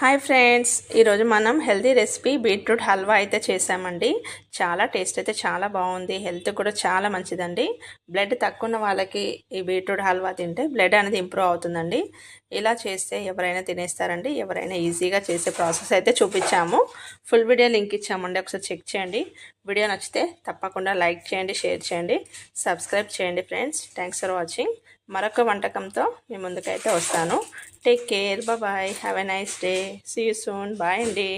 Hi friends, ఈరోజు మనం healthy recipe beetroot halwa అయితే చేసామండి. చాలా టేస్ట్ అయితే చాలా బాగుంది. హెల్త్ కూడా చాలా మంచిదండి. బ్లడ్ తక్కువ ఉన్న వాళ్ళకి ఈ బీట్రూట్ హల్వా తింటే బ్లడ్ అనేది ఇంప్రూవ్ అవుతుందండి. ఇలా చేస్తే ఎవరైనా తినేస్తారండి. ఎవరైనా ఈజీగా చేసే ప్రాసెస్ అయితే చూపించాము. ఫుల్ వీడియో లింక్ ఇచ్చామండి, ఒకసారి చెక్ చేయండి. వీడియో నచ్చితే తప్పకుండా లైక్ చేయండి, షేర్ చేయండి, సబ్స్క్రైబ్ చేయండి ఫ్రెండ్స్. Thanks for watching. మరొక వంటకంతో మీ ముందుకైతే వస్తాను. Take care, bye, have a nice day, see you soon, bye అండి.